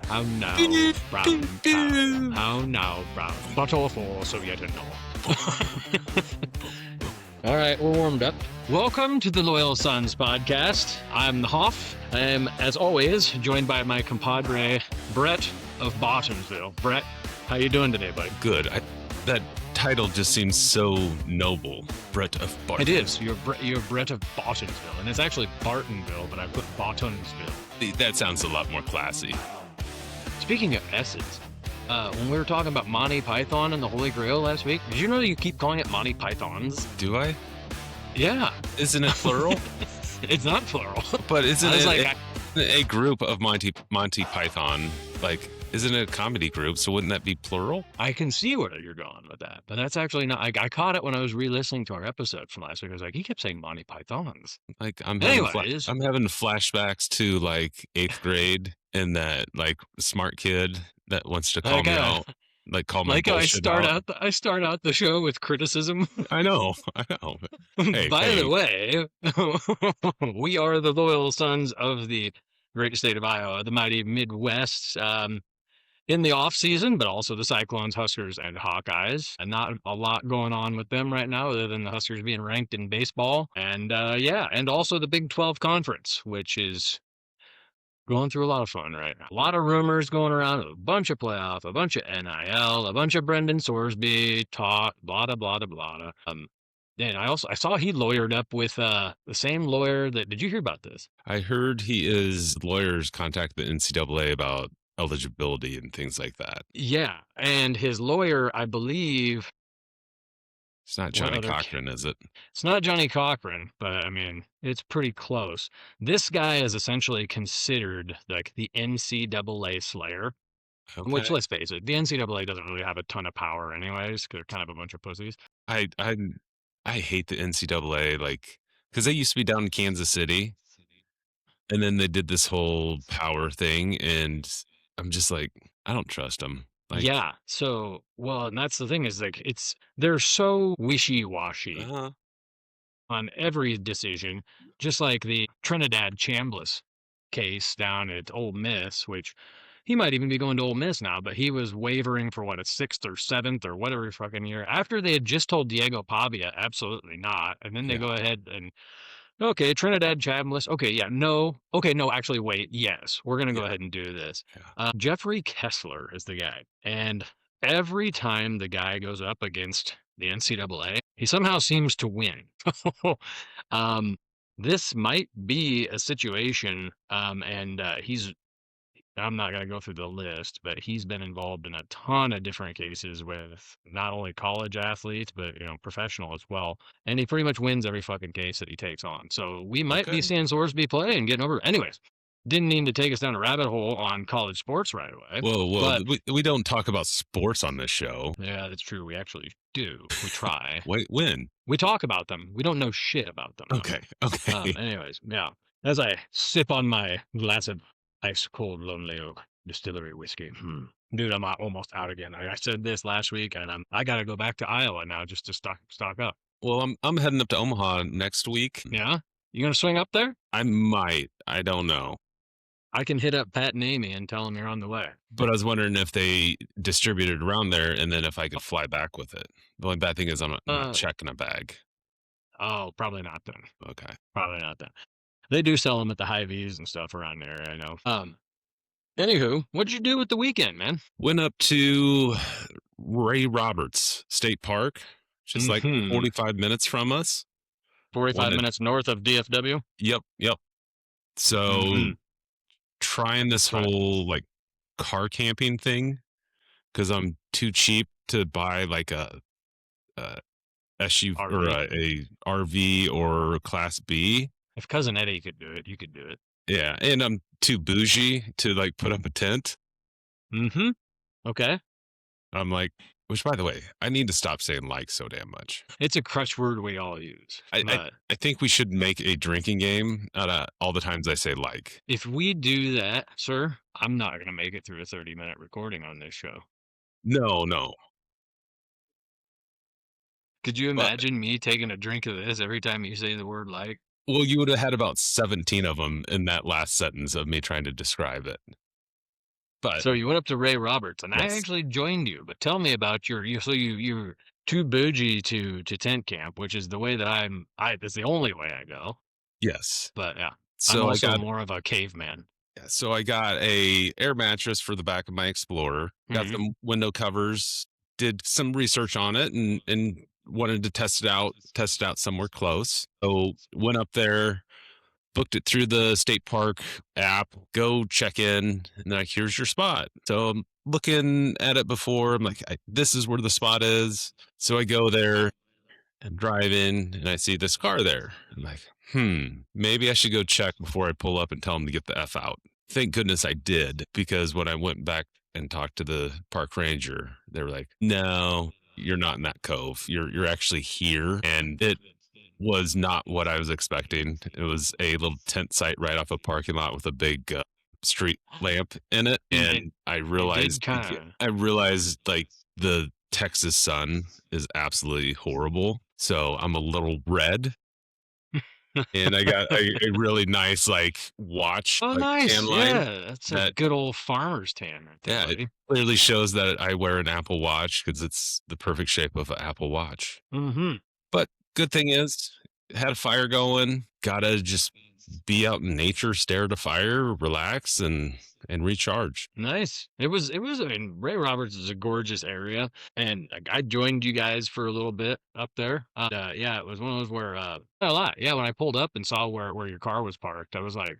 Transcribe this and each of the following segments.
How now, brown cow? How now, brown butter for Soviet All right, we're warmed up. Welcome to the Loyal Sons podcast. I'm the Hoff. I am, as always, joined by my compadre, Brett of Bottomsville. Brett, how you doing today, buddy? Good. That title just seems so noble. Brett of Bartonsville. It is. You're Brett of Bottomsville, and it's actually Bartonville, but I put Bottomsville. That sounds a lot more classy. Speaking of S's, when we were talking about Monty Python and the Holy Grail last week, did you know that you keep calling it Monty Pythons? Do I? Yeah. Isn't it plural? It's not plural. But isn't it like, a group of Monty Python? Like, isn't it a comedy group? So wouldn't that be plural? I can see where you're going with that, but that's actually not. I caught it when I was re-listening to our episode from last week. I was like, he kept saying Monty Pythons. Like, I'm Anyways. having flashbacks to like 8th grade and that like smart kid that wants to call me out. Like call my bullshit out. I start out the show with criticism. I know. Hey, By the way, we are the Loyal Sons of the great state of Iowa, the mighty Midwest. In the off season, but also the Cyclones, Huskers, and Hawkeyes. And not a lot going on with them right now, other than the Huskers being ranked in baseball. And and also the Big 12 Conference, which is going through a lot of fun right now. A lot of rumors going around, a bunch of playoff, a bunch of NIL, a bunch of Brendan Sorsby talk, blah, blah, blah, blah. And I saw he lawyered up with the same lawyer that, did you hear about this? I heard lawyers contact the NCAA about eligibility and things like that. Yeah, and his lawyer, I believe... It's not Johnny Cochran, is it? It's not Johnny Cochran, but I mean, it's pretty close. This guy is essentially considered like the NCAA slayer, which, let's face it, the NCAA doesn't really have a ton of power anyways, because they're kind of a bunch of pussies. I hate the NCAA, like, because they used to be down in Kansas City, and then they did this whole power thing, and I'm just like, I don't trust them. Like, yeah. So, well, and that's the thing is like, they're so wishy-washy on every decision, just like the Trinidad Chambliss case down at Ole Miss, which he might even be going to Ole Miss now, but he was wavering for what, a 6th or 7th or whatever fucking year after they had just told Diego Pavia, absolutely not. And then they go ahead and, okay, Trinidad Chambliss. Okay, yeah, no. Okay, no, actually, wait. Yes, we're going to go ahead and do this. Yeah. Jeffrey Kessler is the guy. And every time the guy goes up against the NCAA, he somehow seems to win. This might be a situation, and I'm not going to go through the list, but he's been involved in a ton of different cases with not only college athletes, but, professional as well. And he pretty much wins every fucking case that he takes on. So we might be seeing Sorsby play and getting over. Anyways, didn't mean to take us down a rabbit hole on college sports right away. Whoa. We don't talk about sports on this show. Yeah, that's true. We actually do. We try. Wait, when? We talk about them. We don't know shit about them. Okay. Anyways, yeah. As I sip on my glass of ice cold Lonely Oak Distillery whiskey. Dude, I'm almost out again. I said this last week, and I got to go back to Iowa now just to stock up. Well, I'm heading up to Omaha next week. Yeah? You going to swing up there? I might. I don't know. I can hit up Pat and Amy and tell them you're on the way. But I was wondering if they distributed around there and then if I could fly back with it. The only bad thing is I'm not checking a bag. Oh, probably not then. Okay. Probably not then. They do sell them at the Hy-Vees and stuff around there, I know. Anywho, what'd you do with the weekend, man? Went up to Ray Roberts State Park, just like 45 minutes from us. 45 minutes north of DFW? Yep. So trying this whole like car camping thing because I'm too cheap to buy like a SUV or a RV or Class B. If Cousin Eddie could do it, you could do it. Yeah, and I'm too bougie to like put up a tent. Okay. I'm like, which by the way, I need to stop saying like so damn much. It's a crutch word we all use. I think we should make a drinking game out of all the times I say like. If we do that, sir, I'm not going to make it through a 30-minute recording on this show. No. Could you imagine me taking a drink of this every time you say the word like? Well, you would have had about 17 of them in that last sentence of me trying to describe it. But So you went up to Ray Roberts, and I yes, actually joined you. But tell me about you're too bougie to tent camp, which is the way that that's the only way I go. yes. But yeah, I'm So I also got more of a caveman. Yeah, so I got a air mattress for the back of my Explorer, got Mhm. some window covers, did some research on it and wanted to test it out somewhere close. So went up there, booked it through the state park app, go check in, and they're like, here's your spot. So I'm looking at it before. I'm like, this is where the spot is. So I go there, I'm driving and I see this car there. I'm like, maybe I should go check before I pull up and tell them to get the F out. Thank goodness I did, because when I went back and talked to the park ranger, they were like, no, you're not in that cove. You're actually here. And it was not what I was expecting. It was a little tent site right off a parking lot with a big street lamp in it. It And I it did realized, kind I realized like the Texas sun is absolutely horrible. So I'm a little red, of. and I got a really nice like watch, Oh, like tan nice. line Yeah, that's a that, good old farmer's tan right there, yeah, it buddy. clearly shows that I wear an Apple Watch because it's the perfect shape of an Apple Watch. Mhm. But good thing is, had a fire going. Gotta just be out in nature, stare at a fire, relax, and recharge. Nice. I mean, Ray Roberts is a gorgeous area, and like, I joined you guys for a little bit up there. Yeah, it was one of those where not a lot. Yeah, when I pulled up and saw where your car was parked, I was like,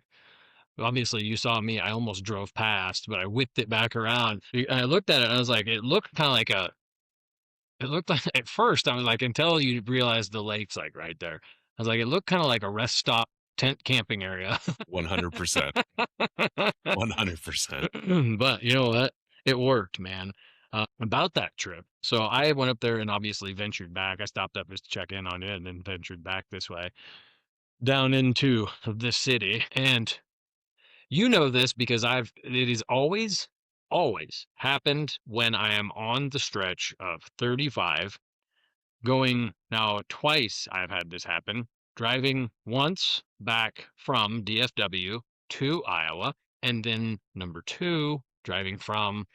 obviously you saw me. I almost drove past, but I whipped it back around. I looked at it, and I was like, it looked kind of like a. It looked like at first I was like, until you realize the lake's like right there. I was like, it looked kind of like a rest stop tent camping area. 100%. 100%. But you know what? It worked, man. About that trip. So I went up there and obviously ventured back. I stopped up just to check in on it and then ventured back this way down into the city. And you know this because it is always happened when I am on the stretch of 35 going now twice. I've had this happen. Driving once back from DFW to Iowa, and then number two, driving from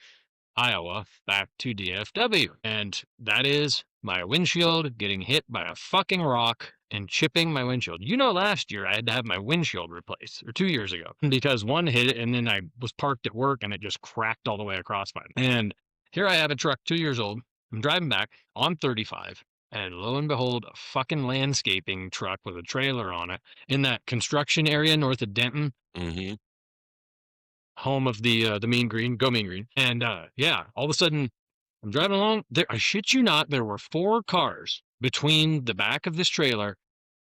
Iowa back to DFW. And that is my windshield getting hit by a fucking rock and chipping my windshield. You know, last year I had to have my windshield replaced, or 2 years ago, because one hit it and then I was parked at work and it just cracked all the way across mine. And here I have a truck 2 years old. I'm driving back on 35. And lo and behold, a fucking landscaping truck with a trailer on it in that construction area north of Denton, Mhm. home of the Mean Green, go Mean Green. And yeah, all of a sudden I'm driving along. There, I shit you not, there were four cars between the back of this trailer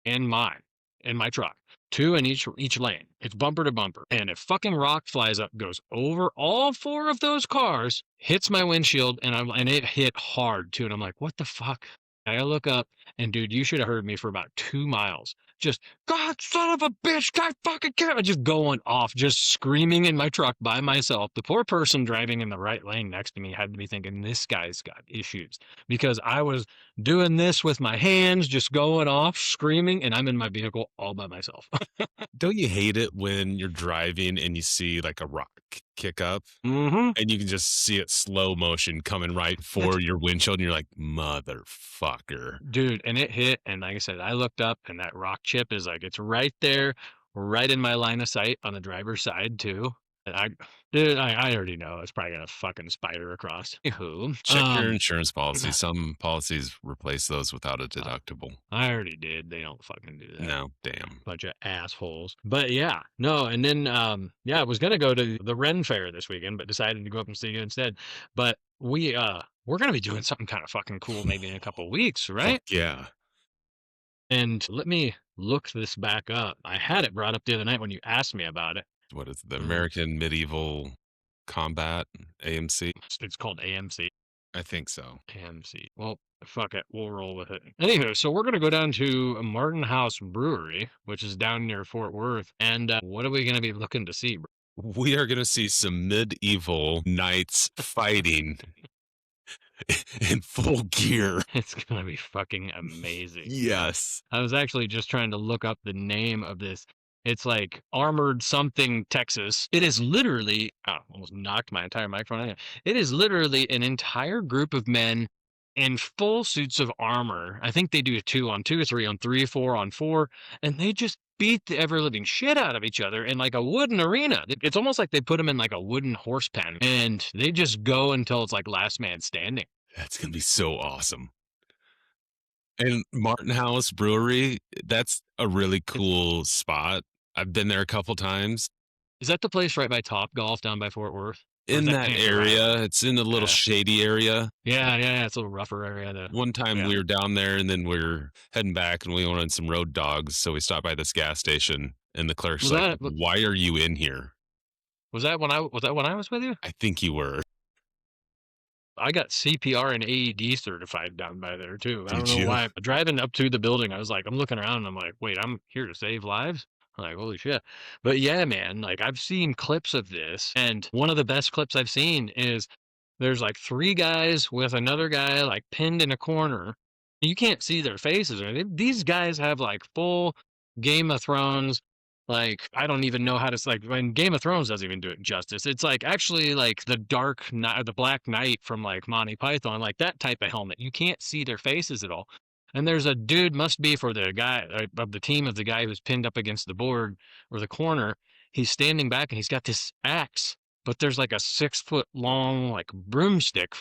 and mine, and my truck, two in each lane. It's bumper to bumper, and a fucking rock flies up, goes over all four of those cars, hits my windshield, and it hit hard too. And I'm like, what the fuck? I look up, and dude, you should have heard me for about 2 miles. Just, God, son of a bitch, God fucking care. Just going off, just screaming in my truck by myself. The poor person driving in the right lane next to me had to be thinking, this guy's got issues. Because I was doing this with my hands, just going off, screaming, and I'm in my vehicle all by myself. Don't you hate it when you're driving and you see like a rock kick up Mm-hmm. and you can just see it slow motion coming right for your windshield and you're like, motherfucker. Dude, and it hit, and like I said, I looked up, and that rock chip is like, it's right there, right in my line of sight on the driver's side too. And dude, I already know it's probably gonna fucking spider across. Anywho, Check your insurance policy. Some policies replace those without a uh, deductible. I already did. They don't fucking do that. No, damn. Bunch of assholes. But yeah, no, and then yeah, I was gonna go to the Ren Fair this weekend, but decided to go up and see you instead. But we're gonna be doing something kind of fucking cool maybe in a couple weeks, Fuck right? yeah. And let me look this back up. I had it brought up the other night when you asked me about it. What is it, the Uh, American Medieval Combat, AMC? it's called AMC. I think so. AMC. Well, fuck it. We'll roll with it. Anywho, so we're going to go down to Martin House Brewery, which is down near Fort Worth. And what are we going to be looking to see, bro? We are going to see some medieval knights fighting in full gear. It's going to be fucking amazing. Yes. I was actually just trying to look up the name of this. It's like Armored Something Texas. It is literally almost knocked my entire microphone out. It is literally an entire group of men in full suits of armor. I think they do a 2 on 2, 3 on 3, 4 on 4, and they just beat the ever living shit out of each other in like a wooden arena. It's almost like they put them in like a wooden horse pen and they just go until it's like last man standing. That's gonna be so awesome. And Martin House Brewery, that's a really It's cool spot. I've been there a couple times. Is that the place right by Top Golf down by Fort Worth? Or is In that that Panther Island? area, it's in a little Yeah. shady area. Yeah, it's a little rougher area there. One time Yeah. we were down there and then we're heading back and we wanted some road dogs, so we stopped by this gas station and the clerk's Was like, that "Why are you in here?" when I was with you? I think you were. I got CPR and AED certified down by there too. I don't Did know you? why. Driving up to the building, I was like, I'm looking around and I'm like, wait, I'm here to save lives? I'm like, holy shit. But yeah, man, like I've seen clips of this, and one of the best clips I've seen is there's like three guys with another guy like pinned in a corner. You can't see their faces or anything. These guys have like full Game of Thrones. Like I don't even know how to like when Game of Thrones doesn't even do it justice. It's like actually like the Dark Knight, the Black Knight from like Monty Python, like that type of helmet. You can't see their faces at all. And there's a dude must be for the guy of the team of the guy who's pinned up against the board or the corner. He's standing back and he's got this axe, but there's like a 6 foot long like broomstick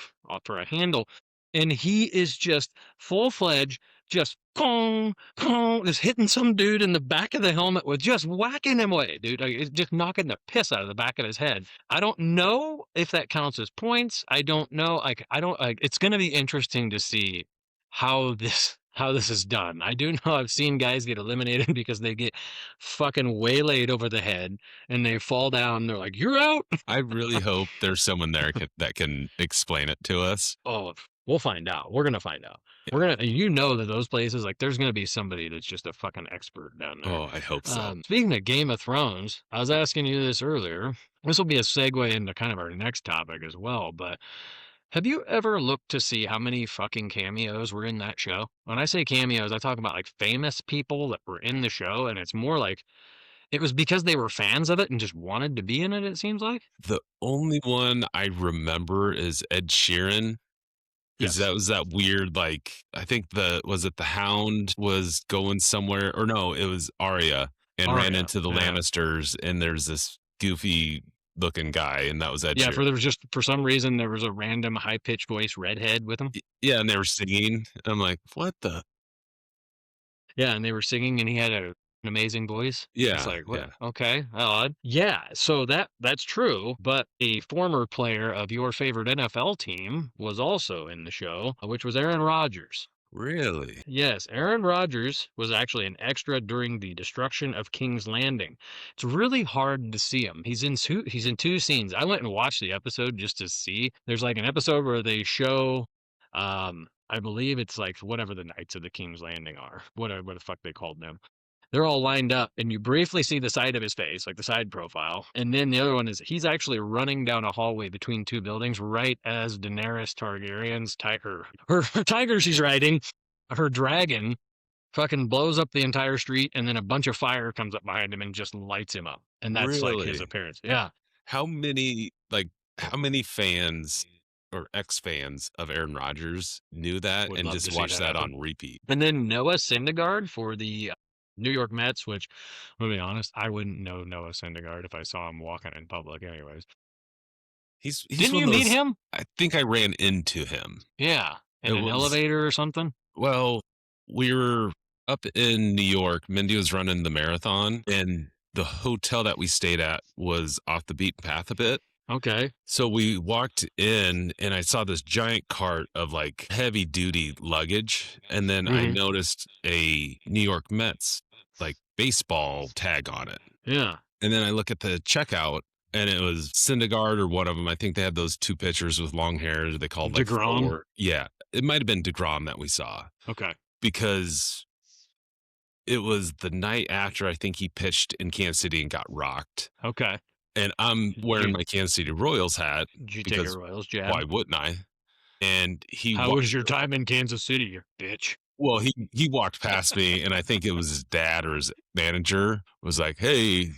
for a handle, and he is just full fledged, just pong pong, just hitting some dude in the back of the helmet with just whacking him away, dude. Like, it's just knocking the piss out of the back of his head. I don't know if that counts as points. I don't know. Like I don't like. It's gonna be interesting to see how this is done. I do know I've seen guys get eliminated because they get fucking waylaid over the head and they fall down. They're like, "You're out." I really hope there's someone there that can explain it to us. Oh, we'll find out. We're gonna find out. Yeah. We're gonna, that those places, like, there's gonna be somebody that's just a fucking expert down there. Oh, I hope so. Speaking of Game of Thrones, I was asking you this earlier. This will be a segue into kind of our next topic as well. But have you ever looked to see how many fucking cameos were in that show? When I say cameos, I talk about like famous people that were in the show, and it's more like it was because they were fans of it and just wanted to be in it. It seems like. The only one I remember is Ed Sheeran. 'Cause Yes. that was that weird, like, I think the Hound was going somewhere or no, it was Arya and ran Aria. into the Yeah. Lannisters, and there's this goofy looking guy, and that was Ed Yeah, Sheeran. there was just for some reason there was a random high pitched voice redhead with him. Yeah, and they were singing. I'm like, "What the?" Yeah, and they were singing and he had an amazing voice. It's Yeah, like, what? yeah. Okay, odd. Yeah, so that's true, but a former player of your favorite NFL team was also in the show, which was Aaron Rodgers. Really? Yes, Aaron Rodgers was actually an extra during the destruction of King's Landing. It's really hard to see him. He's in two scenes. I went and watched the episode just to see. There's like an episode where they show I believe it's like whatever the Knights of the King's Landing are. What the fuck they called them. They're all lined up and you briefly see the side of his face, like the side profile. And then the other one is he's actually running down a hallway between two buildings right as Daenerys Targaryen's tiger, her tiger she's riding, her dragon fucking blows up the entire street, and then a bunch of fire comes up behind him and just lights him up. And that's like his Really? appearance. Yeah. How many fans or ex-fans of Aaron Rodgers knew that Would and love just to see watched that that happen. on repeat? And then Noah Syndergaard for the New York Mets, which, I'm gonna be honest, I wouldn't know Noah Syndergaard if I saw him walking in public anyways. He's Didn't one you of meet those. him? I think I ran into him. Yeah. It In an was elevator or something? Well, we were up in New York. Mindy was running the marathon, and the hotel that we stayed at was off the beaten path a bit. Okay. So we walked in, and I saw this giant cart of like heavy duty luggage. And then I Mhm. noticed a New York Mets like baseball tag on it. Yeah. And then I look at the checkout, and it was Syndergaard or one of them. I think they had those two pitchers with long hair. They called like DeGrom? four. Yeah, it might have been DeGrom that we saw Okay. because it was the night after I think he pitched in Kansas City and got rocked. Okay. And I'm wearing you my Kansas City Royals hat Did you take a because Royals why jab? wouldn't I? And he How walked. was your time in Kansas City, you bitch? Well, he walked past me, and I think it was his dad or his manager was like, "Hey,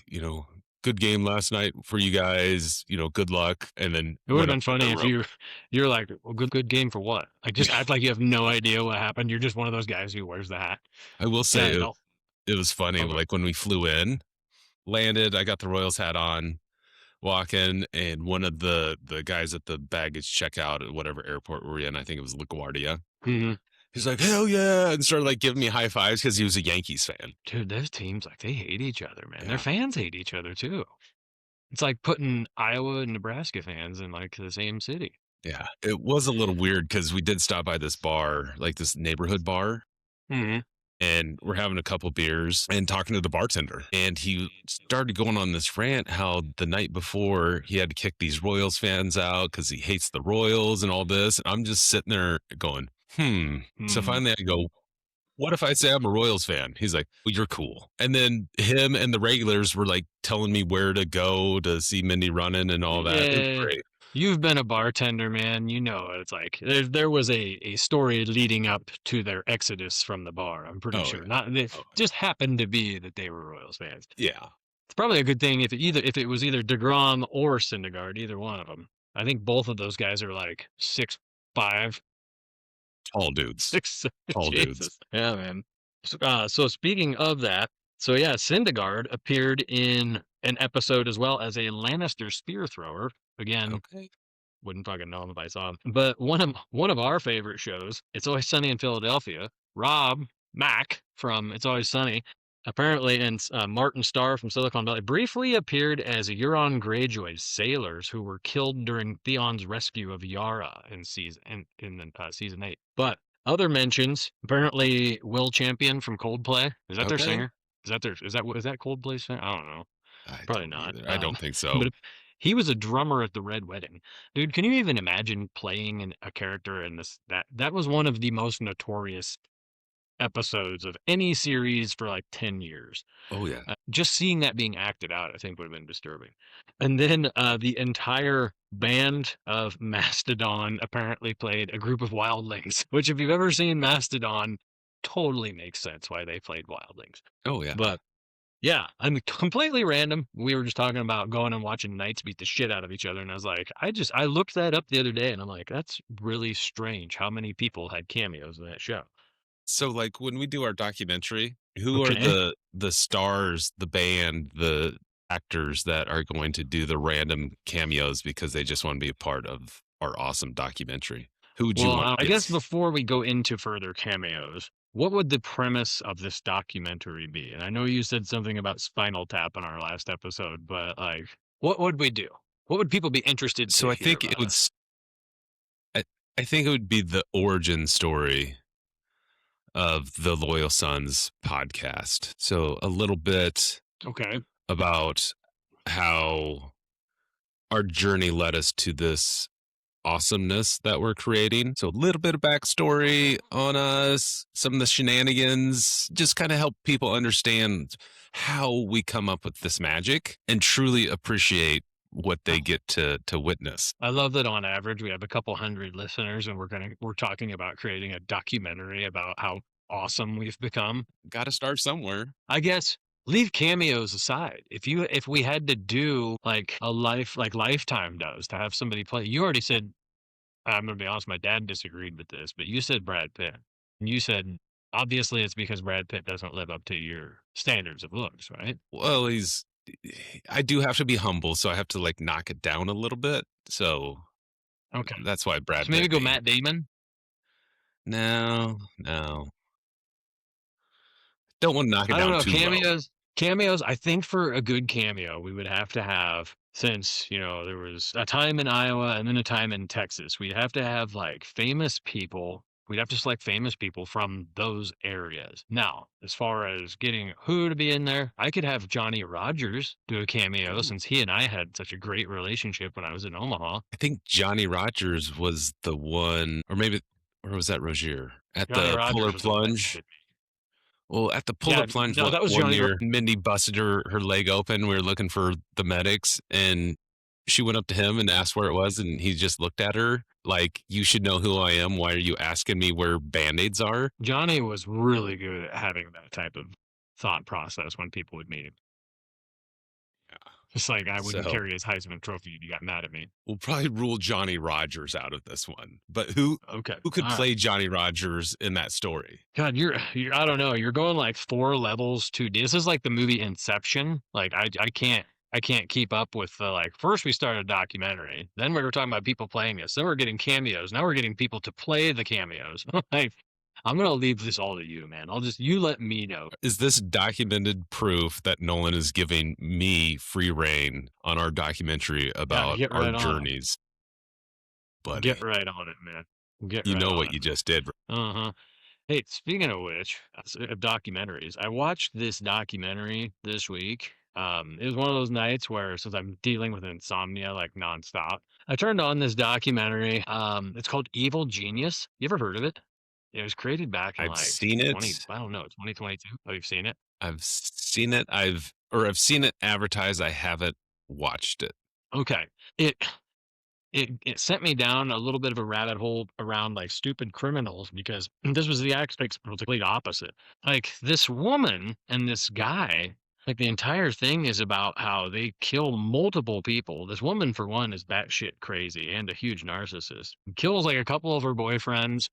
good game last night for you guys. Good luck." And then It would have went up been to the funny if room. you're like, well, good game for what? Like, just act like you have no idea what happened. You're just one of those guys who wears the hat. I will Yeah, say no. it was funny. Okay. Like when we flew in, landed, I got the Royals hat on, walk in, and one of the guys at the baggage checkout at whatever airport we're in, I think it was LaGuardia. Mhm. He's like, "Hell yeah!" and started like giving me high fives because he was a Yankees fan. Dude, those teams, like, they hate each other, man. Their Yeah, fans hate each other too. It's like putting Iowa and Nebraska fans in, like, the same city. yeah. It was a little weird because we did stop by this bar, like this neighborhood bar, Mhm. and we're having a couple beers and talking to the bartender. And he started going on this rant how the night before he had to kick these Royals fans out because he hates the Royals and all this. And I'm just sitting there going, hmm. So Hmm. finally I go, what if I say I'm a Royals fan? He's like, well, you're cool. And then him and the regulars were like telling me where to go to see Mindy running and all that. It was Yeah. great. You've been a bartender, man. You know what it's like. There was a story leading up to their exodus from the bar. I'm pretty Oh, sure. yeah. Not it Oh, just happened to be that they were Royals fans. yeah. It's probably a good thing if it was either DeGrom or Syndergaard, either one of them. I think both of those guys are like 6'5", Tall dudes. 6. Tall dudes. Jesus. Yeah, man. So speaking of that, so yeah, Syndergaard appeared in an episode as well as a Lannister spear thrower. Again, Okay. wouldn't fucking know him if I saw him. But one of our favorite shows, It's Always Sunny in Philadelphia. Rob Mack from It's Always Sunny, apparently, and Martin Starr from Silicon Valley briefly appeared as Euron Greyjoy's sailors who were killed during Theon's rescue of Yara in season 8. But other mentions, apparently Will Champion from Coldplay. Is that their Okay. singer? Is that Coldplay's singer? I don't know. I Probably don't not. either. I don't think so. But he was a drummer at the Red Wedding. Dude, can you even imagine playing a character in this? That was one of the most notorious episodes of any series for like 10 years. Oh, yeah. Just seeing that being acted out, I think would have been disturbing. And then the entire band of Mastodon apparently played a group of wildlings, which if you've ever seen Mastodon, totally makes sense why they played wildlings. Oh, yeah. But yeah, I'm completely random. We were just talking about going and watching knights beat the shit out of each other, and I was like, I looked that up the other day, and I'm like, that's really strange. How many people had cameos in that show? So, like, when we do our documentary, who are Okay. the stars, the band, the actors that are going to do the random cameos because they just wanna be a part of our awesome documentary? Who would you Well, want I to guess get? before we go into further cameos, what would the premise of this documentary be? And I know you said something about Spinal Tap in our last episode, but like, what would we do? What would people be interested So to I hear think it about would us? s I think it would be the origin story of the Loyal Sons podcast. So a little bit Okay. about how our journey led us to this awesomeness that we're creating. So a little bit of backstory on us, some of the shenanigans, just kind of help people understand how we come up with this magic and truly appreciate what they get to witness. I love that on average we have a couple hundred listeners and we're talking about creating a documentary about how awesome we've become. Got to start somewhere. I guess leave cameos aside. If we had to do like a life like Lifetime does to have somebody play, you already said I'm gonna be honest, my dad disagreed with this, but you said Brad Pitt. And you said obviously it's because Brad Pitt doesn't live up to your standards of looks, right? Well, I do have to be humble, so I have to like knock it down a little bit. So Okay. that's why So Brad maybe Pitt go me. Matt Damon. No, no. Don't want to knock it I don't down know, too low. cameos, I think for a good cameo, we would have to have since, there was a time in Iowa and then a time in Texas, we'd have to have, like, famous people. We'd have to select famous people from those areas. Now, as far as getting who to be in there, I could have Johnny Rogers do a cameo Ooh. since he and I had such a great relationship when I was in Omaha. I think Johnny Rogers was the one, or was that Rozier at Johnny the Rogers Polar was the one that Plunge? did. Well, at the Polar Yeah, Plunge no, that was one Johnny Ro year, Mindy busted her leg open. We were looking for the medics, and she went up to him and asked where it was, and he just looked at her. like, "You should know who I am. Why are you asking me where Band-Aids are?" Johnny was really good at having that type of thought process when people would meet him. Yeah. Just like I wouldn't So, carry his Heisman Trophy if you got mad at me. we'll probably rule Johnny Rogers out of this one, but Okay, who could all right. play Johnny Rogers in that story? God, you're I don't know. You're going like 4 levels too deep. This is like the movie Inception. Like I can't keep up with the like first we started a documentary, then we were talking about people playing this, then we're getting cameos, now we're getting people to play the cameos. Like I'm gonna leave this all to you, man. You let me know. Is this documented proof that Nolan is giving me free reign on our documentary Yeah, about get our right on it. journeys, Get buddy? right on it, man. Get You right know on what it. you just did. Uh-huh. Hey, speaking of which, of documentaries, I watched this documentary this week. It was one of those nights where since I'm dealing with insomnia like nonstop, I turned on this documentary. It's called Evil Genius. You ever heard of it? It was created back in I've like seen 20, it. I don't know, 2022. Have you seen it? I've seen it advertised, I haven't watched it. Okay. It it sent me down a little bit of a rabbit hole around like stupid criminals because this was the aspects complete opposite. Like this woman and this guy, like the entire thing is about how they kill multiple people. This woman, for one, is batshit crazy and a huge narcissist. Kills like a couple of her boyfriends.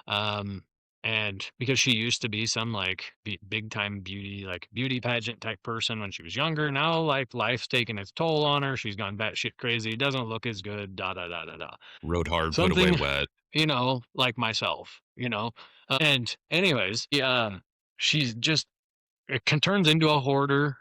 Um, and because she used to be some like big time beauty, like beauty pageant type person when she was younger, now like life's taking its toll on her. She's gone batshit crazy, doesn't look as good, da da da da da. Rode hard, put away Something, wet. like myself, and anyways, yeah, she's just turns into a hoarder,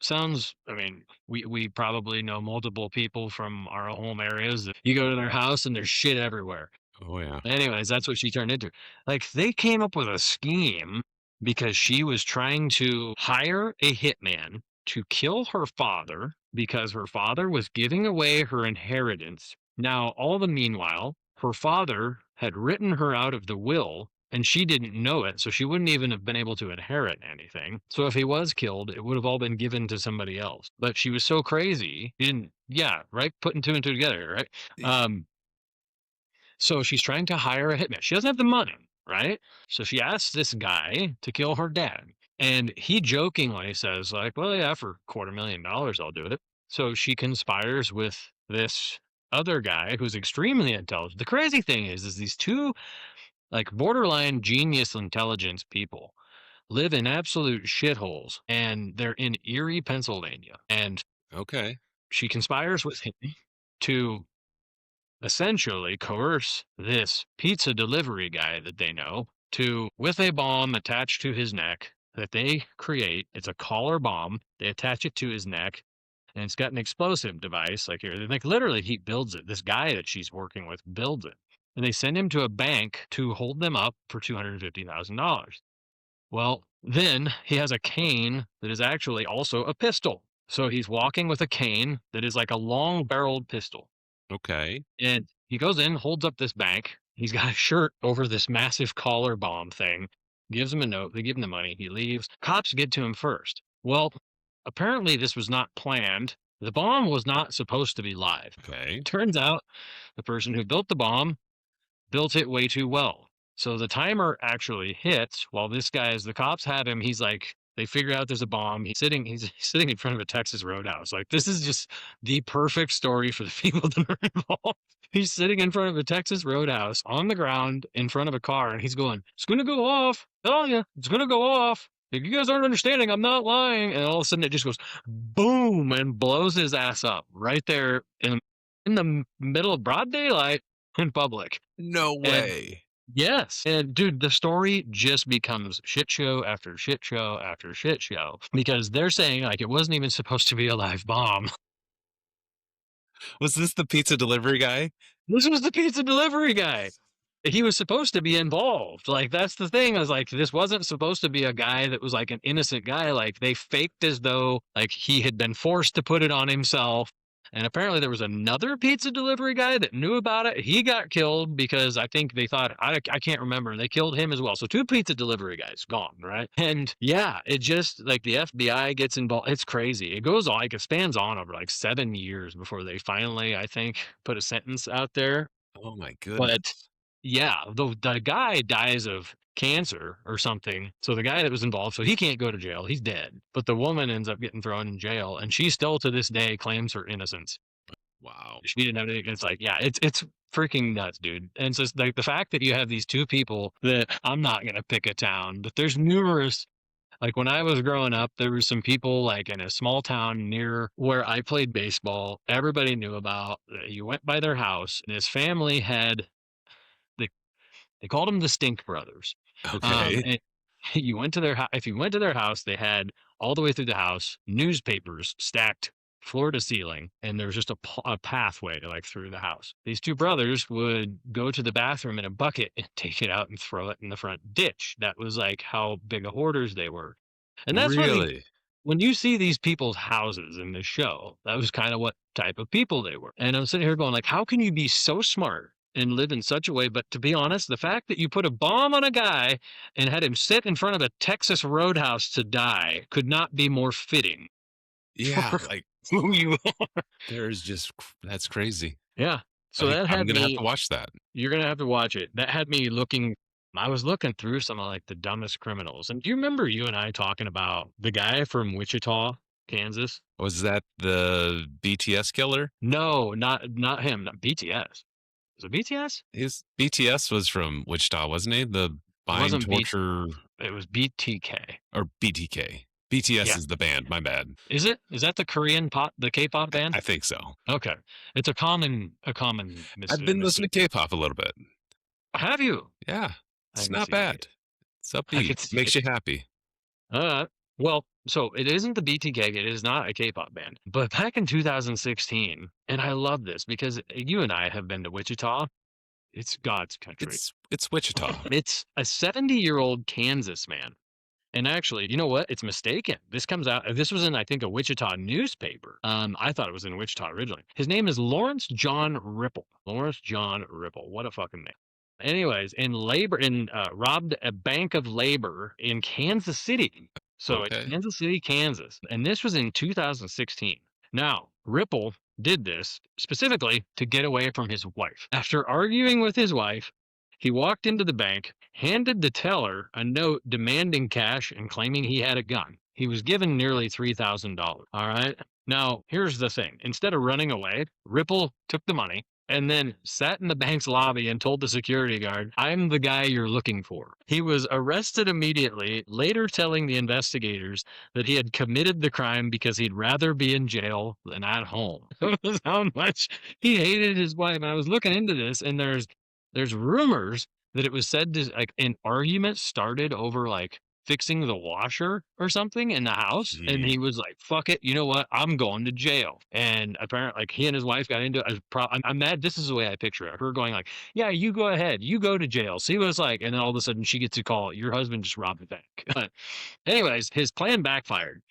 sounds, I mean, we probably know multiple people from our home areas that you go to their house and there's shit everywhere. Oh, yeah. Anyways, that's what she turned into. Like, they came up with a scheme because she was trying to hire a hitman to kill her father because her father was giving away her inheritance. Now, all the meanwhile, her father had written her out of the will and she didn't know it, so she wouldn't even have been able to inherit anything. So if he was killed, it would have all been given to somebody else. But she was so crazy, she didn't, yeah, right? Putting two and two together, right? E Um, so she's trying to hire a hitman. She doesn't have the money, right? So she asks this guy to kill her dad. And he jokingly says, like, well, yeah, for $250,000, I'll do it. So she conspires with this other guy who's extremely intelligent. The crazy thing is these two like borderline genius intelligence people live in absolute shitholes and they're in Erie, Pennsylvania. And Okay. she conspires with him to essentially coerce this pizza delivery guy that they know to with a bomb attached to his neck that they create. It's a collar bomb. They attach it to his neck and it's got an explosive device like here. Like literally he builds it. This guy that she's working with builds it. And they send him to a bank to hold them up for $250,000. Well, then he has a cane that is actually also a pistol. So he's walking with a cane that is like a long barreled pistol. Okay. And he goes in, holds up this bank. He's got a shirt over this massive collar bomb thing, gives him a note. They give him the money. He leaves. Cops get to him first. Well, apparently this was not planned. The bomb was not supposed to be live. Okay. Turns out the person who built the bomb built it way too well. So the timer actually hits while this guy, as the cops have him, he's like, they figure out there's a bomb. He's sitting in front of a Texas Roadhouse. Like this is just the perfect story for the people that are involved. He's sitting in front of a Texas Roadhouse on the ground in front of a car, and he's going, "It's gonna go off. Oh yeah, it's gonna go off. If you guys aren't understanding, I'm not lying." And all of a sudden, it just goes boom and blows his ass up right there in the middle of broad daylight in public. No And way. yes, and dude, the story just becomes shit show after shit show after shit show because they're saying like it wasn't even supposed to be a live bomb. Was this the pizza delivery guy? This was the pizza delivery guy. He was supposed to be involved. Like that's the thing. I was like, this wasn't supposed to be a guy that was like an innocent guy. Like they faked as though like he had been forced to put it on himself. And apparently there was another pizza delivery guy that knew about it. He got killed because I think they thought I can't remember. They killed him as well. So two pizza delivery guys gone, right? And yeah, it just like the FBI gets involved. It's crazy. It goes on like it spans on over like 7 years before they finally, I think, put a sentence out there. Oh my But goodness. yeah, the guy dies of cancer or something. So the guy that was involved, so he can't go to jail. He's dead. But the woman ends up getting thrown in jail, and she still to this day claims her innocence. Wow. She didn't have anything. It's like, yeah, it's freaking nuts, dude. And so it's like the fact that you have these two people that I'm not gonna pick a town, but there's numerous. Like when I was growing up, there were some people like in a small town near where I played baseball. Everybody knew about. You went by their house, and his family had the they called them the Stink Brothers. Okay. And you went to their if you went to their house, they had all the way through the house newspapers stacked floor to ceiling, and there was just a pathway to like through the house. These two brothers would go to the bathroom in a bucket and take it out and throw it in the front ditch. That was like how big of hoarders they were. And that's what Really? when you see these people's houses in this show, that was kind of what type of people they were. And I'm sitting here going like, how can you be so smart and live in such a way? But to be honest, the fact that you put a bomb on a guy and had him sit in front of a Texas roadhouse to die could not be more fitting Yeah, for like, who you are. there's just that's crazy. Yeah. So that I'm had gonna have to me, watch that. you're gonna have to watch it. That had me looking. I was looking through some of like the dumbest criminals. And do you remember you and I talking about the guy from Wichita, Kansas? Was that the BTS killer? No, not him, not BTS. Was it BTS? His BTS was from Wichita, wasn't he? The It Bind wasn't B Torture it was BTK. or BTK. BTS Yeah. is the band, my bad. Is it? Is that the Korean pop the K-pop band? I think so. Okay. It's a common I've been mis listening to K-pop a little bit. Have you? Yeah, I it's can not see bad. it. It's I upbeat, can see makes it. you happy. Well, so it isn't the BTK, it is not a K-pop band. But back in 2016, and I love this because you and I have been to Wichita. It's God's country. It's Wichita. It's a 70-year-old Kansas man. And actually, you know what? It's mistaken. This comes out. This was in, I think, a Wichita newspaper. I thought it was in Wichita originally. His name is Lawrence John Ripple. Lawrence John Ripple. What a fucking name. Anyways, robbed a bank of labor in Kansas City. So it's Okay. Kansas City, Kansas, and this was in 2016. Now Ripple did this specifically to get away from his wife. After arguing with his wife, he walked into the bank, handed the teller a note demanding cash and claiming he had a gun. He was given nearly $3,000. All right. Now, here's the thing. Instead of running away, Ripple took the money and then sat in the bank's lobby and told the security guard, I'm the guy you're looking for. He was arrested immediately, later telling the investigators that he had committed the crime because he'd rather be in jail than at home. That was how much he hated his wife. And I was looking into this, and there's rumors that it was said to like an argument started over like fixing the washer or something in the house, and Mhm. he was like, fuck it, you know what, I'm going to jail. And apparently like he and his wife got into it. I'm mad. This is the way I picture it, her going like, yeah, you go ahead, you go to jail, see what it's like. And then all of a sudden she gets a call, your husband just robbed a bank. But anyways, his plan backfired.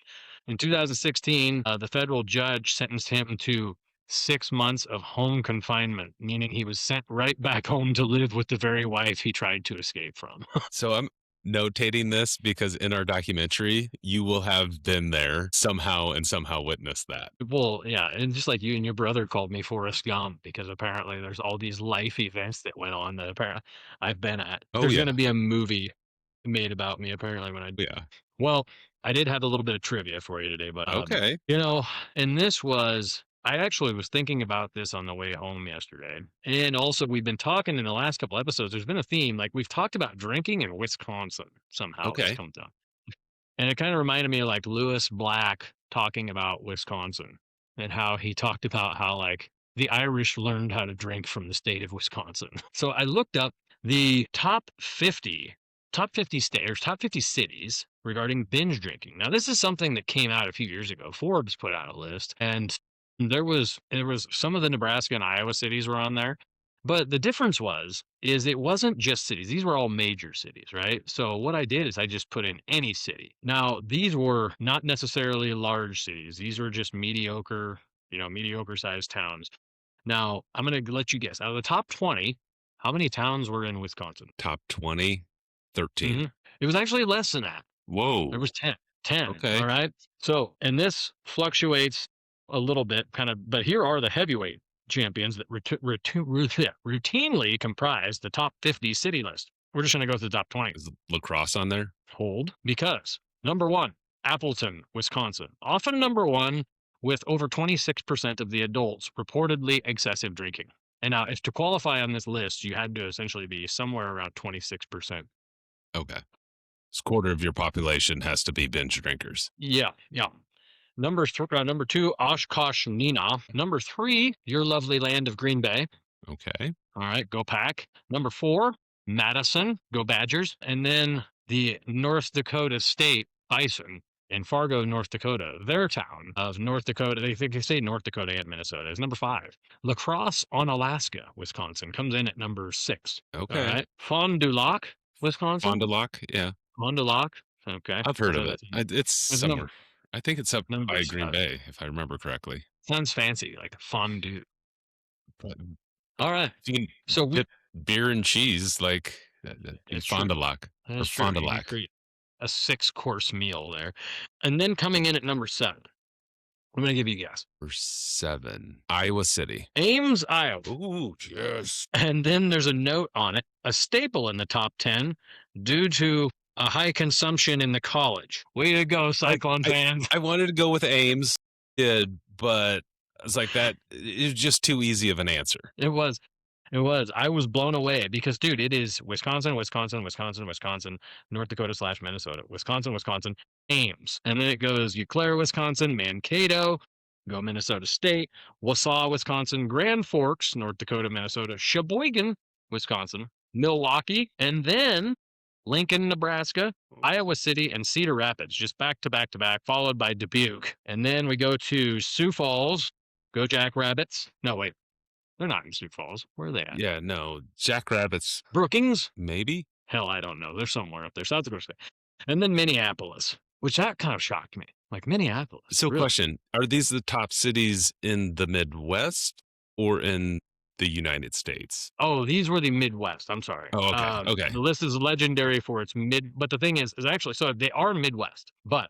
In 2016, the federal judge sentenced him to 6 months of home confinement, meaning he was sent right back home to live with the very wife he tried to escape from. So I'm notating this because in our documentary, you will have been there somehow and somehow witnessed that. Well, yeah, and just like you and your brother called me Forrest Gump because apparently there's all these life events that went on that apparently I've been at. Oh There's yeah. going to be a movie made about me apparently when I Yeah. well, I did have a little bit of trivia for you today, but Okay. you know, and this was I actually was thinking about this on the way home yesterday. And also we've been talking in the last couple episodes, there's been a theme, like we've talked about drinking in Wisconsin somehow it's Okay. come down. And it kind of reminded me of like Lewis Black talking about Wisconsin and how he talked about how like the Irish learned how to drink from the state of Wisconsin. So I looked up the top 50 states or top 50 cities regarding binge drinking. Now this is something that came out a few years ago. Forbes put out a list and there was some of the Nebraska and Iowa cities were on there. But the difference is it wasn't just cities. These were all major cities, right? So what I did is I just put in any city. Now, these were not necessarily large cities. These were just mediocre sized towns. Now, I'm going to let you guess. Out of the top 20, how many towns were in Wisconsin? Top 20, 13. hmm It was actually less than that. There Whoa. was 10. 10, all Okay. right? So, and this fluctuates a little bit kind of, but here are the heavyweight champions that routinely comprise the top 50 city list. We're just going to go through the top 20. Is lacrosse on there? Hold, because number one, Appleton, Wisconsin, often number one with over 26% of the adults reportedly excessive drinking. And now, if to qualify on this list, you had to essentially be somewhere around 26%. Okay. It's a quarter of your population has to be binge drinkers. Yeah, yeah. Number two, Oshkosh, Nina. Number three, your lovely land of Green Bay. Okay. All right, go Pack. Number four, Madison, go Badgers. And then the North Dakota State Bison in Fargo, North Dakota. Their town of North Dakota, they think they say North Dakota and Minnesota is number five. Lacrosse on Alaska, Wisconsin comes in at number six. All Okay. right. Fond du Lac, Wisconsin. Fond du Lac, yeah. Fond du Lac. Okay. I've heard So of it. It's it's somewhere. I think it's up number by Green Bay, if I remember correctly. sounds fancy, like fondue. But All right. if you can So dip beer and cheese, like in it's Fond true. du Lac or That's true. Fond du You can Lac create a 6-course meal there. And then coming in at number seven, I'm going to give you a guess. or 7. Iowa City. Ames, Iowa. Ooh, yes. And then there's a note on it, a staple in the top 10 due to a high consumption in the college. Way to go, Cyclone fans. I wanted to go with Ames, but I was like, that is just too easy of an answer. It was. It was. I was blown away because, dude, it is Wisconsin, North Dakota / Minnesota, Wisconsin, Ames. And then it goes Eau Claire, Wisconsin, Mankato, go Minnesota State, Wausau, Wisconsin, Grand Forks, North Dakota, Minnesota, Sheboygan, Wisconsin, Milwaukee, and then Lincoln, Nebraska, Iowa City, and Cedar Rapids, just back to back to back, followed by Dubuque. And then we go to Sioux Falls, go Jackrabbits. No, wait. They're not in Sioux Falls. Where are they at? Yeah, no. Jackrabbits, Brookings? maybe? Hell, I don't know. They're somewhere up there, South Dakota. And then Minneapolis, which that kind of shocked me. Like Minneapolis. So, really? question, are these the top cities in the Midwest or in the United States? Oh, these were the Midwest. I'm sorry. Oh, okay. Okay. The list is legendary for its but the thing is actually, so they are Midwest, but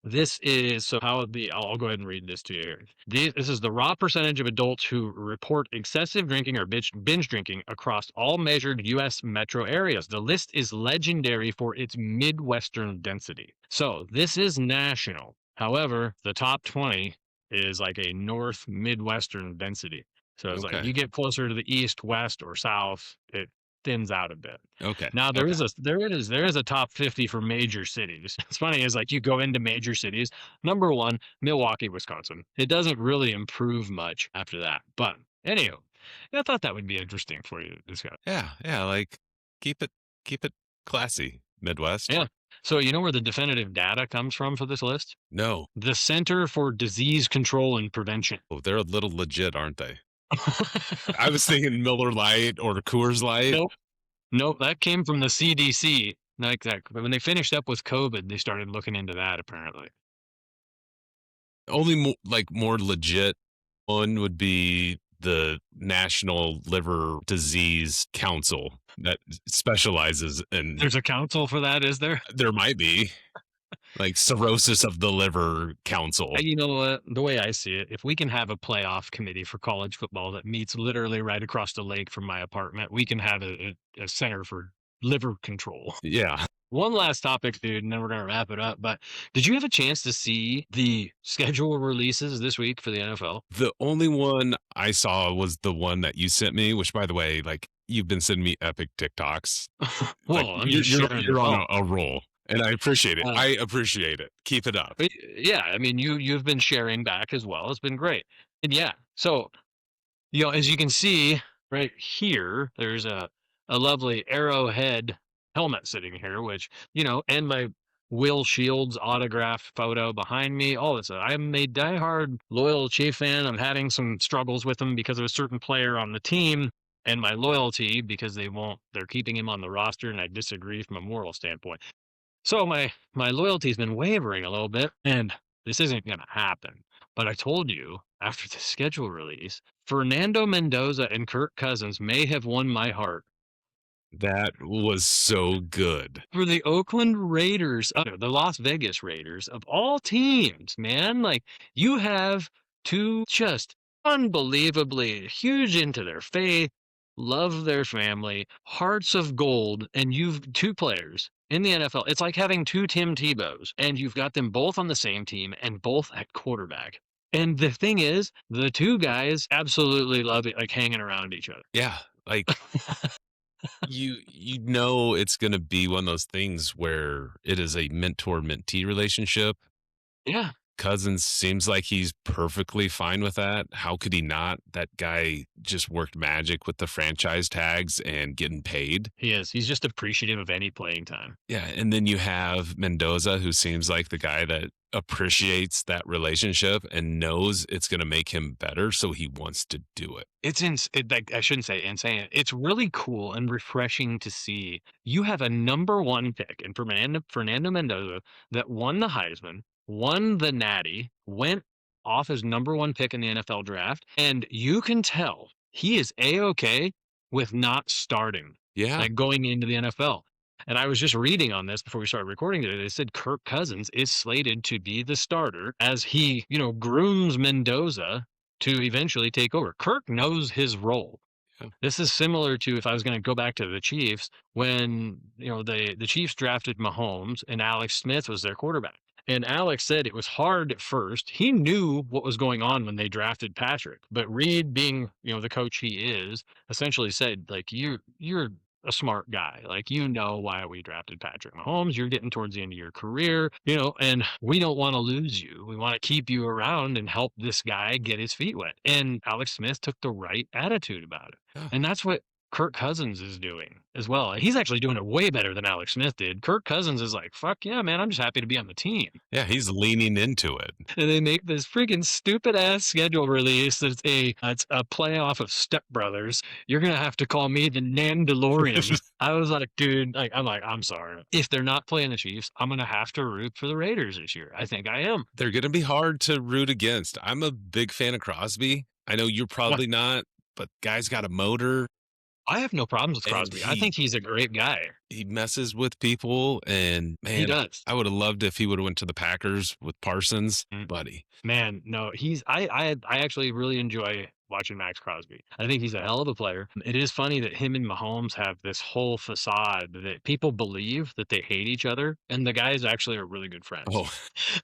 this is so how the I'll go ahead and read this to you here. This is the raw percentage of adults who report excessive drinking or binge drinking across all measured U.S. metro areas. The list is legendary for its Midwestern density. So this is national. However, the top 20 is like a North Midwestern density. So it's like you get closer to the east, west, or south, it thins out a bit. Okay. Now there is a top 50 for major cities. It's funny is like you go into major cities. Number one, Milwaukee, Wisconsin. It doesn't really improve much after that. But anywho, I thought that would be interesting for you to discuss. Yeah, like keep it classy, Midwest. Yeah. So you know where the definitive data comes from for this list? No. The Center for Disease Control and Prevention. Oh, they're a little legit, aren't they? I was thinking Miller Lite or Coors Light. Nope, that came from the CDC. Like that, but when they finished up with COVID, they started looking into that. Apparently, Only more legit one would be the National Liver Disease Council that specializes in. There's a council for that, is there? There might be. Like cirrhosis of the liver council. You know what? The way I see it, if we can have a playoff committee for college football that meets literally right across the lake from my apartment, we can have a center for liver control. Yeah. One last topic, dude, and then we're going to wrap it up. But did you have a chance to see the schedule releases this week for the NFL? The only one I saw was the one that you sent me, which, by the way, like you've been sending me epic TikToks. Well, like, I'm just you're on a roll. And I appreciate it. I appreciate it. Keep it up. Yeah, I mean, you've been sharing back as well. It's been great. And yeah, so as you can see right here, there's a lovely Arrowhead helmet sitting here, which and my Will Shields autograph photo behind me. All this. I'm a diehard loyal Chief fan. I'm having some struggles with him because of a certain player on the team. And my loyalty because they're keeping him on the roster, and I disagree from a moral standpoint. So my loyalty's been wavering a little bit, and this isn't going to happen. But I told you after the schedule release, Fernando Mendoza and Kirk Cousins may have won my heart. That was so good. For the Oakland Raiders, the Las Vegas Raiders of all teams, man. Like, you have two just unbelievably huge into their faith, love their family, hearts of gold, and you've two players in the NFL. It's like having two Tim Tebows, and you've got them both on the same team and both at quarterback. And the thing is, the two guys absolutely love it, like hanging around each other. Yeah, like you know it's gonna be one of those things where it is a mentor-mentee relationship. Yeah, Cousins seems like he's perfectly fine with that. How could he not? That guy just worked magic with the franchise tags and getting paid. he is. He's just appreciative of any playing time. Yeah, and then you have Mendoza, who seems like the guy that appreciates that relationship and knows it's going to make him better, so he wants to do it. Like, I shouldn't say insane. It's really cool and refreshing to see. You have a number one pick in Fernando Mendoza that won the Heisman, won the Natty, went off as number one pick in the NFL draft, and you can tell he is A-okay with not starting, Yeah, like going into the NFL. And I was just reading on this before we started recording today. They said Kirk Cousins is slated to be the starter as he, grooms Mendoza to eventually take over. Kirk knows his role. yeah, This is similar to, if I was going to go back to the Chiefs, when the Chiefs drafted Mahomes and Alex Smith was their quarterback. And Alex said it was hard at first. He knew what was going on when they drafted Patrick, but Reed, being the coach he is, essentially said, like, you're a smart guy. Like, why we drafted Patrick Mahomes. You're getting towards the end of your career, and we don't want to lose you. We want to keep you around and help this guy get his feet wet. And Alex Smith took the right attitude about it. yeah. And that's what Kirk Cousins is doing as well. He's actually doing it way better than Alex Smith did. Kirk Cousins is like, fuck yeah, man, I'm just happy to be on the team. Yeah, he's leaning into it. And they make this freaking stupid ass schedule release that's it's a playoff of Step Brothers. You're gonna have to call me the Nandalorian. I was like, dude, I'm sorry. If they're not playing the Chiefs, I'm gonna have to root for the Raiders this year. I think I am. They're going to be hard to root against. I'm a big fan of Crosby. I know you're What? probably not, but guy's got a motor I have no problems with and Crosby. I think he's a great guy. he messes with people, and He man, does. I would have loved if he would have went to the Packers with Parsons, Mm. buddy. Man, no, I actually really enjoy watching Max Crosby. I think he's a hell of a player. It is funny that him and Mahomes have this whole facade that people believe that they hate each other, and the guys actually are really good friends. Oh,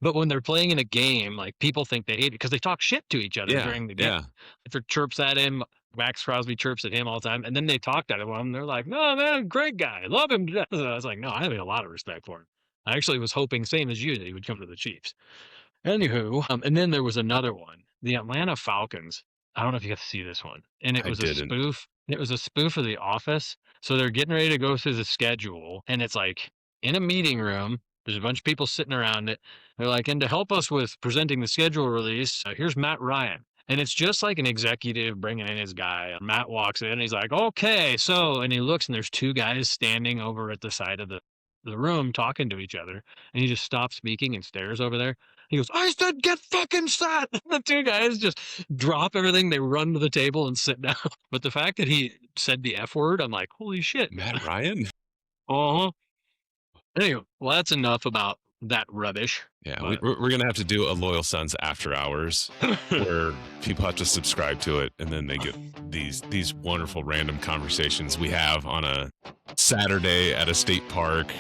But when they're playing in a game, like, people think they hate it because they talk shit to each other yeah, during the game. yeah. If it chirps at him, Max Crosby chirps at him all the time, and then they talked at him. They're like, "No, man, great guy, love him to death." So I was like, "No, I have a lot of respect for him." I actually was hoping, same as you, that he would come to the Chiefs. Anywho, and then there was another one, the Atlanta Falcons. I don't know if you got to see this one, and it I was a didn't. spoof. It was a spoof of The Office. So they're getting ready to go through the schedule, and it's like in a meeting room. There's a bunch of people sitting around it. They're like, and to help us with presenting the schedule release, here's Matt Ryan. And it's just like an executive bringing in his guy. Matt walks in, and he's like, okay, so, and he looks, and there's two guys standing over at the side of the room talking to each other. And he just stops speaking and stares over there. He goes, I said, get fucking set. The two guys just drop everything. They run to the table and sit down. But the fact that he said the F word, I'm like, holy shit. Matt Ryan? Uh-huh. Anyway, well, that's enough about that rubbish. Yeah, But we're going to have to do a Loyal Sons after hours where people have to subscribe to it, and then they get these wonderful random conversations we have on a Saturday at a state park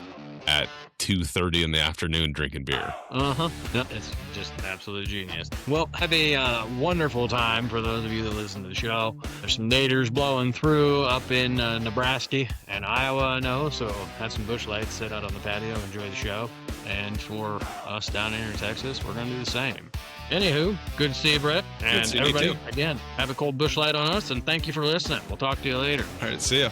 at 2:30 in the afternoon drinking beer. uh-huh. Yep, it's just absolute genius. Well, have a wonderful time for those of you that listen to the show. There's some naders blowing through up in Nebraska and Iowa, I know, so have some bush lights, sit out on the patio, enjoy the show. And for us down here in Texas, we're going to do the same. Anywho, good to see you, Brett. And seeing you everybody, too. again, have a cold bush light on us, and thank you for listening. We'll talk to you later. All right, see ya.